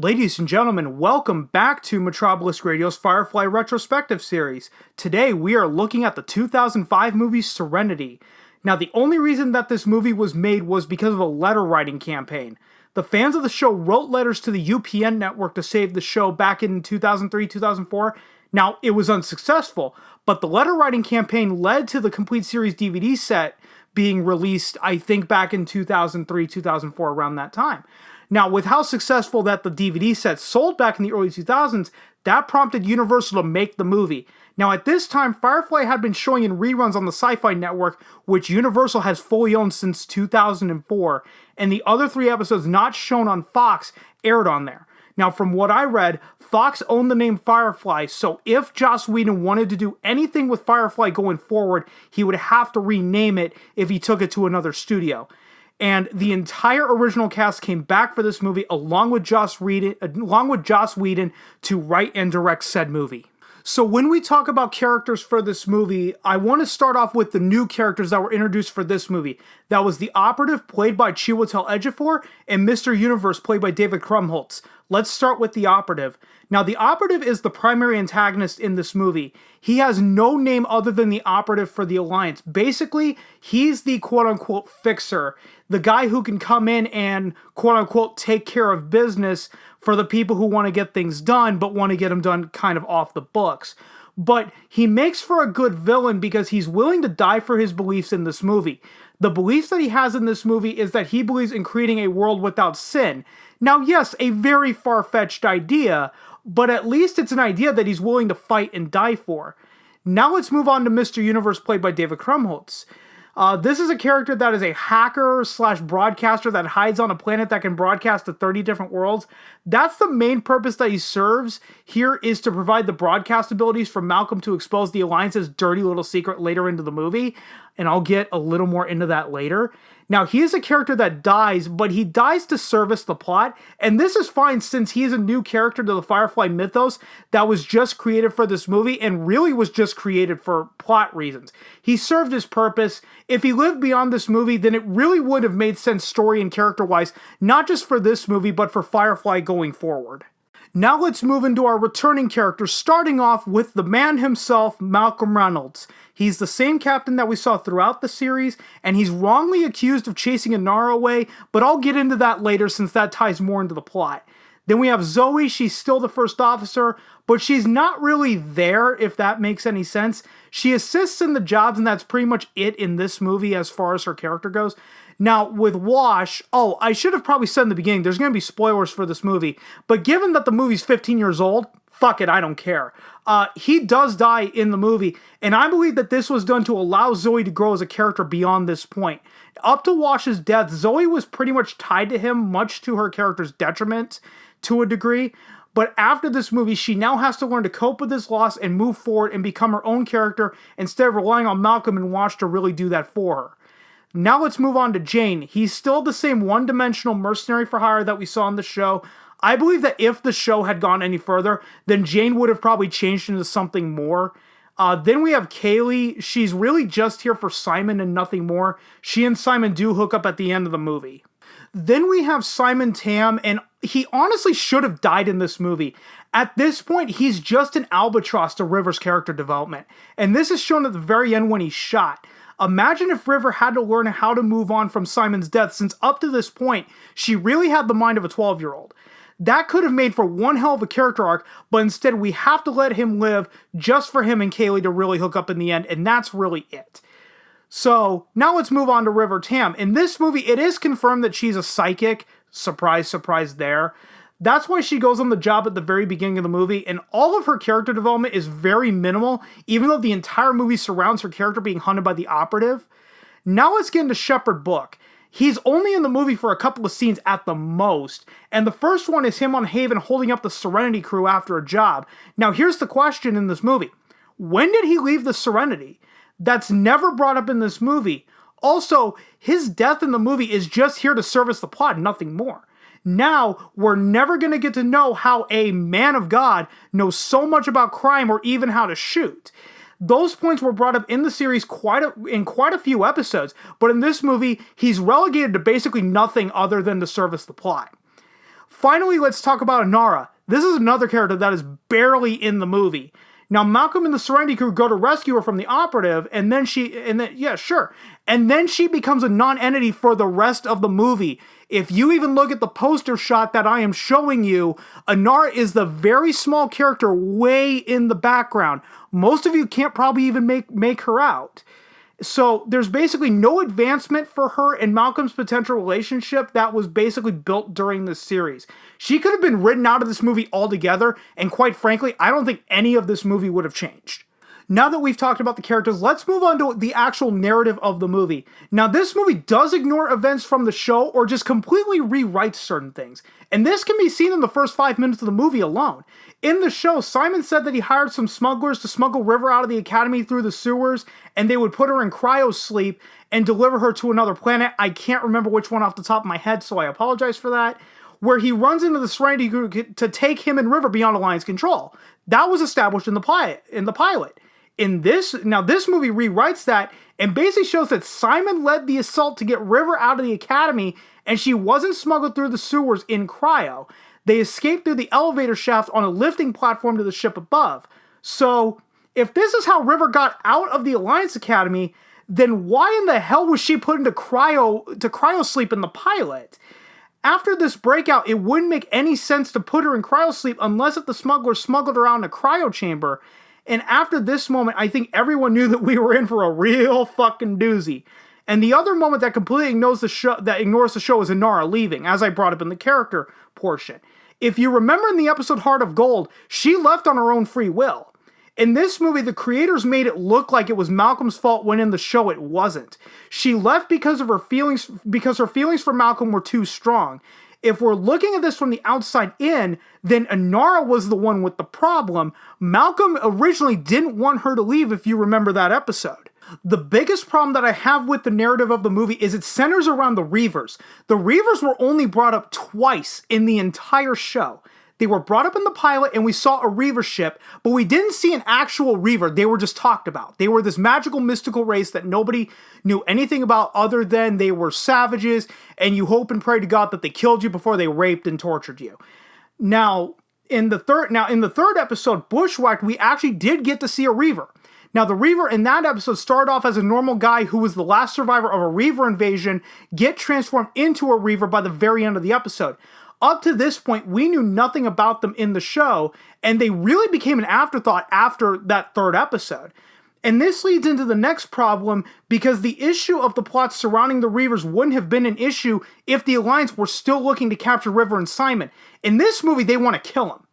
Ladies and gentlemen, welcome back to MetrObelisk Radio's Firefly Retrospective series. Today we are looking at the 2005 movie Serenity. Now, the only reason that this movie was made was because of a letter writing campaign. The fans of the show wrote letters to the UPN network to save the show back in 2003-2004. Now, it was unsuccessful, but the letter writing campaign led to the complete series DVD set being released, I think, back in 2003-2004, around that time. Now, with how successful that the DVD set sold back in the early 2000s, that prompted Universal to make the movie. Now, at this time, Firefly had been showing in reruns on the Sci-Fi Network, which Universal has fully owned since 2004, and the other 3 episodes not shown on Fox aired on there. Now, from what I read, Fox owned the name Firefly, so if Joss Whedon wanted to do anything with Firefly going forward, he would have to rename it if he took it to another studio. And the entire original cast came back for this movie along with Joss Whedon to write and direct said movie. So when we talk about characters for this movie, I want to start off with the new characters that were introduced for this movie. That was the Operative, played by Chiwetel Ejiofor, and Mr. Universe, played by David Krumholtz. Let's start with the Operative. Now, the Operative is the primary antagonist in this movie. He has no name other than the Operative for the Alliance. Basically, he's the quote-unquote fixer, the guy who can come in and quote-unquote take care of business for the people who want to get things done, but want to get them done kind of off the books. But he makes for a good villain because he's willing to die for his beliefs in this movie. The beliefs that he has in this movie is that he believes in creating a world without sin. Now, yes, a very far-fetched idea, but at least it's an idea that he's willing to fight and die for. Now let's move on to Mr. Universe, played by David Krumholtz. This is a character that is a hacker / broadcaster that hides on a planet that can broadcast to 30 different worlds. That's the main purpose that he serves here, is to provide the broadcast abilities for Malcolm to expose the Alliance's dirty little secret later into the movie, and I'll get a little more into that later. Now, he is a character that dies, but he dies to service the plot, and this is fine since he is a new character to the Firefly mythos that was just created for this movie and really was just created for plot reasons. He served his purpose. If he lived beyond this movie, then it really would have made sense story and character-wise, not just for this movie, but for Firefly going forward. Now let's move into our returning characters, starting off with the man himself, Malcolm Reynolds. He's the same captain that we saw throughout the series, and he's wrongly accused of chasing Inara away, but I'll get into that later since that ties more into the plot. Then we have Zoe. She's still the first officer, but she's not really there, if that makes any sense. She assists in the jobs, and that's pretty much it in this movie as far as her character goes. Now, with Wash, I should have probably said in the beginning, there's going to be spoilers for this movie, but given that the movie's 15 years old, fuck it, I don't care. He does die in the movie, and I believe that this was done to allow Zoe to grow as a character beyond this point. Up to Wash's death, Zoe was pretty much tied to him, much to her character's detriment to a degree, but after this movie, she now has to learn to cope with this loss and move forward and become her own character instead of relying on Malcolm and Wash to really do that for her. Now let's move on to Jane. He's still the same one-dimensional mercenary for hire that we saw in the show. I believe that if the show had gone any further, then Jane would have probably changed into something more. Then we have Kaylee. She's really just here for Simon and nothing more. She and Simon do hook up at the end of the movie. Then we have Simon Tam, and he honestly should have died in this movie. At this point, he's just an albatross to River's character development, and this is shown at the very end when he's shot. Imagine if River had to learn how to move on from Simon's death, since up to this point, she really had the mind of a 12-year-old. That could have made for one hell of a character arc, but instead we have to let him live just for him and Kaylee to really hook up in the end, and that's really it. So, now let's move on to River Tam. In this movie, it is confirmed that she's a psychic. Surprise, surprise there. That's why she goes on the job at the very beginning of the movie, and all of her character development is very minimal, even though the entire movie surrounds her character being hunted by the Operative. Now let's get into Shepard Book. He's only in the movie for a couple of scenes at the most, and the first one is him on Haven holding up the Serenity crew after a job. Now here's the question in this movie. When did he leave the Serenity? That's never brought up in this movie. Also, his death in the movie is just here to service the plot, nothing more. Now, we're never going to get to know how a man of God knows so much about crime or even how to shoot. Those points were brought up in the series in quite a few episodes, but in this movie, he's relegated to basically nothing other than to service the plot. Finally, let's talk about Inara. This is another character that is barely in the movie. Now, Malcolm and the Serenity crew go to rescue her from the operative, and then she becomes a non-entity for the rest of the movie. If you even look at the poster shot that I am showing you, Inara is the very small character way in the background. Most of you can't probably even make her out. So there's basically no advancement for her and Malcolm's potential relationship that was basically built during this series. She could have been written out of this movie altogether, and quite frankly, I don't think any of this movie would have changed. Now that we've talked about the characters, let's move on to the actual narrative of the movie. Now, this movie does ignore events from the show or just completely rewrites certain things. And this can be seen in the first 5 minutes of the movie alone. In the show, Simon said that he hired some smugglers to smuggle River out of the academy through the sewers, and they would put her in cryo sleep and deliver her to another planet. I can't remember which one off the top of my head, so I apologize for that. Where he runs into the Serenity group to take him and River beyond Alliance control. That was established in the pilot. This movie rewrites that and basically shows that Simon led the assault to get River out of the academy, and she wasn't smuggled through the sewers in cryo. They escaped through the elevator shaft on a lifting platform to the ship above. So, if this is how River got out of the Alliance Academy, then why in the hell was she put into cryo sleep in the pilot? After this breakout, it wouldn't make any sense to put her in cryo sleep unless if the smugglers smuggled her out in a cryo chamber. And after this moment, I think everyone knew that we were in for a real fucking doozy. And the other moment that completely ignores the show is Inara leaving, as I brought up in the character portion. If you remember in the episode Heart of Gold, she left on her own free will. In this movie, the creators made it look like it was Malcolm's fault when in the show it wasn't. She left because her feelings for Malcolm were too strong. If we're looking at this from the outside in, then Inara was the one with the problem. Malcolm originally didn't want her to leave, if you remember that episode. The biggest problem that I have with the narrative of the movie is it centers around the Reavers. The Reavers were only brought up twice in the entire show. They were brought up in the pilot and we saw a Reaver ship, but we didn't see an actual Reaver. They were just talked about. They were this magical, mystical race that nobody knew anything about other than they were savages, and you hope and pray to God that they killed you before they raped and tortured you. Now, in the third episode, Bushwhacked, we actually did get to see a Reaver. Now, the Reaver in that episode started off as a normal guy who was the last survivor of a Reaver invasion, get transformed into a Reaver by the very end of the episode. Up to this point, we knew nothing about them in the show, and they really became an afterthought after that third episode. And this leads into the next problem, because the issue of the plot surrounding the Reavers wouldn't have been an issue if the Alliance were still looking to capture River and Simon. In this movie, they want to kill them.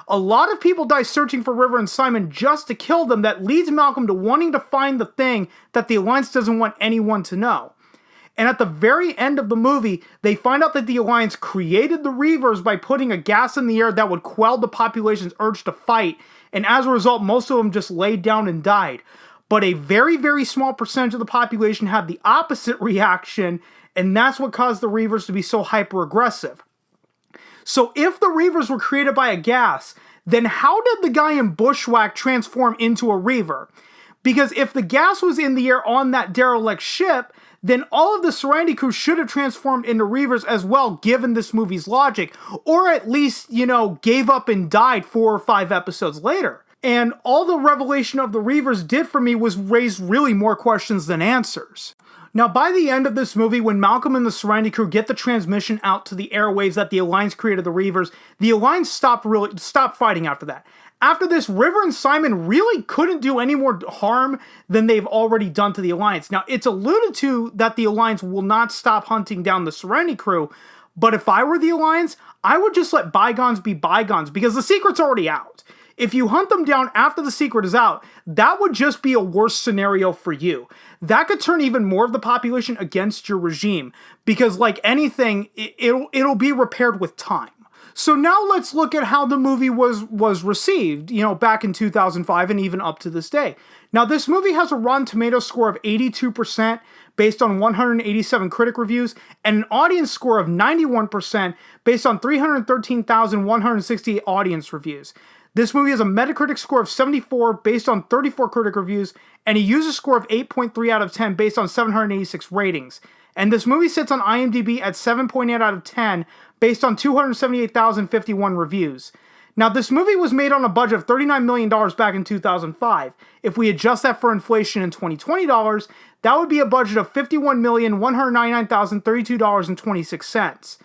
A lot of people die searching for River and Simon just to kill them. That leads Malcolm to wanting to find the thing that the Alliance doesn't want anyone to know. And at the very end of the movie, they find out that the Alliance created the Reavers by putting a gas in the air that would quell the population's urge to fight, and as a result, most of them just laid down and died. But a very, very small percentage of the population had the opposite reaction, and that's what caused the Reavers to be so hyper-aggressive. So if the Reavers were created by a gas, then how did the guy in Bushwhack transform into a Reaver? Because if the gas was in the air on that derelict ship, then all of the Serenity crew should have transformed into Reavers as well, given this movie's logic. Or at least, gave up and died 4 or 5 episodes later. And all the revelation of the Reavers did for me was raise really more questions than answers. Now, by the end of this movie, when Malcolm and the Serenity crew get the transmission out to the airwaves that the Alliance created the Reavers, the Alliance stopped fighting after that. After this, River and Simon really couldn't do any more harm than they've already done to the Alliance. Now, it's alluded to that the Alliance will not stop hunting down the Serenity crew, but if I were the Alliance, I would just let bygones be bygones, because the secret's already out. If you hunt them down after the secret is out, that would just be a worse scenario for you. That could turn even more of the population against your regime, because like anything, it'll be repaired with time. So now let's look at how the movie was received, back in 2005 and even up to this day. Now, this movie has a Rotten Tomatoes score of 82% based on 187 critic reviews, and an audience score of 91% based on 313,168 audience reviews. This movie has a Metacritic score of 74 based on 34 critic reviews, and a user score of 8.3 out of 10 based on 786 ratings. And this movie sits on IMDb at 7.8 out of 10 based on 278,051 reviews. Now, this movie was made on a budget of $39 million back in 2005. If we adjust that for inflation in 2020 dollars, that would be a budget of $51,199,032.26.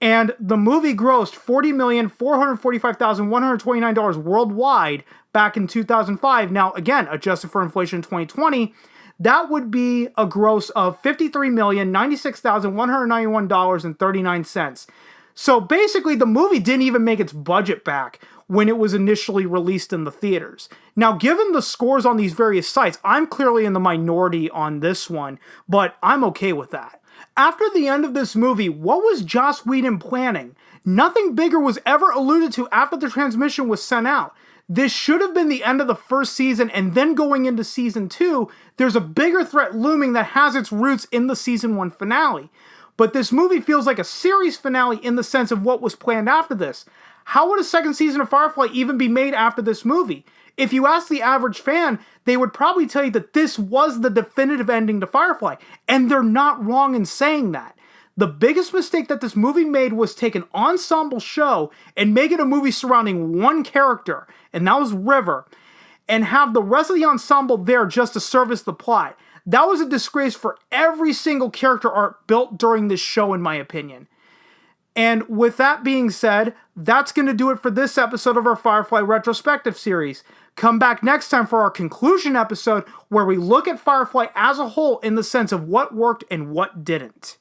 And the movie grossed $40,445,129 worldwide back in 2005. Now, again, adjusted for inflation in 2020, that would be a gross of $53,096,191.39. So basically, the movie didn't even make its budget back when it was initially released in the theaters. Now, given the scores on these various sites, I'm clearly in the minority on this one, but I'm okay with that. After the end of this movie, what was Joss Whedon planning? Nothing bigger was ever alluded to after the transmission was sent out. This should have been the end of the first season, and then going into season 2, there's a bigger threat looming that has its roots in the season 1 finale. But this movie feels like a series finale in the sense of what was planned after this. How would a second season of Firefly even be made after this movie? If you ask the average fan, they would probably tell you that this was the definitive ending to Firefly, and they're not wrong in saying that. The biggest mistake that this movie made was take an ensemble show and make it a movie surrounding one character, and that was River, and have the rest of the ensemble there just to service the plot. That was a disgrace for every single character arc built during this show, in my opinion. And with that being said, that's going to do it for this episode of our Firefly Retrospective series. Come back next time for our conclusion episode, where we look at Firefly as a whole in the sense of what worked and what didn't.